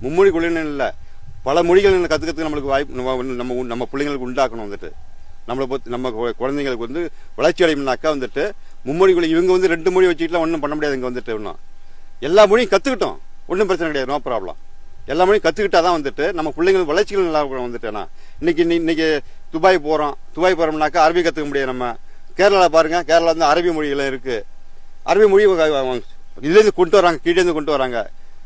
மும்மொழி கொள்கைன்னு இல்லை, பல மொழிகள் கற்றுக்கிறதுக்கு நம்மளுக்கு வாய்ப்பு நம்ம பிள்ளைங்களுக்கு உண்டாக்கணும். வந்துட்டு நம்மளை பொறுத்து நம்ம குழந்தைங்களுக்கு வந்து வளர்ச்சி அடையணும்னாக்கா வந்துட்டு மும்மொழி கொள்கை இவங்க வந்து 2 மொழி வச்சுக்கிட்டுலாம் ஒன்றும் பண்ண முடியாது. இங்கே வந்துட்டு இன்னும் எல்லா மொழியும் கற்றுக்கிட்டோம், ஒன்றும் பிரச்சனை கிடையாது, நோ ப்ராப்ளம். எல்லா மொழியும் கற்றுக்கிட்டா தான் வந்துட்டு நம்ம பிள்ளைங்களுக்கு வளர்ச்சிகள் நல்லா இருக்கணும். வந்துட்டேன்னா இன்னைக்கு துபாய் போகிறோம்னாக்கா அரபி கற்றுக்க முடியாது. நம்ம கேரளாவில் பாருங்க, கேரளா வந்து அரபி மொழிகளும் இருக்கு. அரபி மொழி இதுலேருந்து கொண்டு வராங்க, கீழேருந்து கொண்டு வராங்க.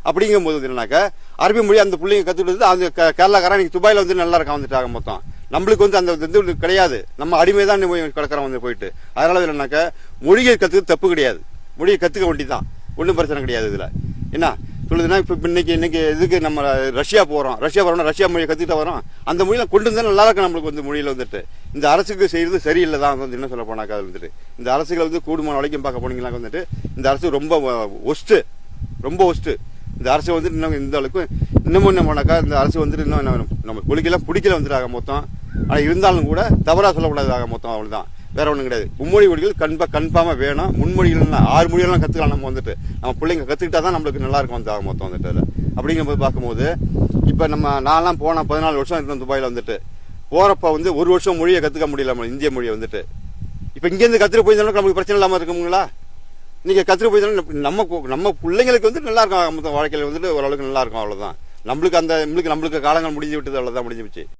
அப்படிங்கும்போது என்னன்னாக்கா அரபி மொழி அந்த பிள்ளைங்க கற்றுக்கிட்டு அந்த கேரளாக்காரன் இன்னைக்கு துபாயில் வந்து நல்லா இருக்கான். வந்துட்டாங்க மொத்தம் நம்மளுக்கு வந்து அந்த இது கிடையாது, நம்ம அடிமை தான் கிடக்கிறோம் வந்து போயிட்டு. அதனால என்னன்னாக்கா மொழியை கற்றுக்க தப்பு கிடையாது, மொழியை கற்றுக்க வேண்டிதான், ஒன்றும் பிரச்சனை கிடையாது. இதில் என்ன சொல்லுதுன்னா இப்போ இன்னைக்கு இதுக்கு நம்ம ரஷ்யா போகிறோம்னா ரஷ்யா மொழியை கற்றுக்கிட்டு வரோம். அந்த மொழியில் கொண்டு வந்தால் நல்லா இருக்கும் நம்மளுக்கு வந்து மொழியில் வந்துட்டு. இந்த அரசுக்கு செய்கிறது சரியில்லை தான் வந்து என்ன சொல்ல போனாக்கா வந்துட்டு இந்த அரசுகளை வந்து கூடுமான வரைக்கும் பார்க்க போனீங்களா வந்துட்டு இந்த அரசு ரொம்ப ஒஸ்ட்டு. இந்த அரசு வந்துட்டு இன்னும் இந்த அளவுக்கு இன்னமும் என்ன போனாக்கா இந்த அரசு வந்துட்டு இன்னும் நம்ம கொள்கையெல்லாம் பிடிக்கல வந்துட்டாங்க மொத்தம். ஆனால் இருந்தாலும் கூட தவறாக சொல்லக்கூடாது மொத்தம், அவ்வளோதான், வேற ஒன்றும் கிடையாது. மும்மொழி மொழிகள் கன்ஃபார்மாக வேணும். முன்மொழிகள் 6 மொழிகள்லாம் கற்றுக்கலாம். நம்ம வந்துட்டு நம்ம பிள்ளைங்க கற்றுக்கிட்டா தான் நம்மளுக்கு நல்லா இருக்கும் வந்து மொத்தம் வந்துட்டு. அதில் அப்படிங்கும்போது பார்க்கும்போது இப்போ நான்லாம் போனால் 14 வருஷம் இருந்தோம் துபாயில். வந்துட்டு போகிறப்ப வந்து 1 வருஷம் மொழியை கற்றுக்க முடியல, நம்ம இந்திய மொழியை வந்துட்டு. இப்போ இங்கேருந்து கற்றுட்டு போயிருந்தாலும் நமக்கு பிரச்சனை இல்லாமல் இருக்குங்களா? நீங்கள் கற்றுட்டு போயிருந்தாலும் நம்ம பிள்ளைங்களுக்கு வந்து நல்லா இருக்கும், மொத்தம் வாழ்க்கையில் வந்துட்டு ஓரளவுக்கு நல்லா இருக்கும், அவ்வளோதான். நம்மளுக்கு காலங்கள் முடிஞ்சு விட்டது, அவ்வளோதான், முடிஞ்சு போச்சு.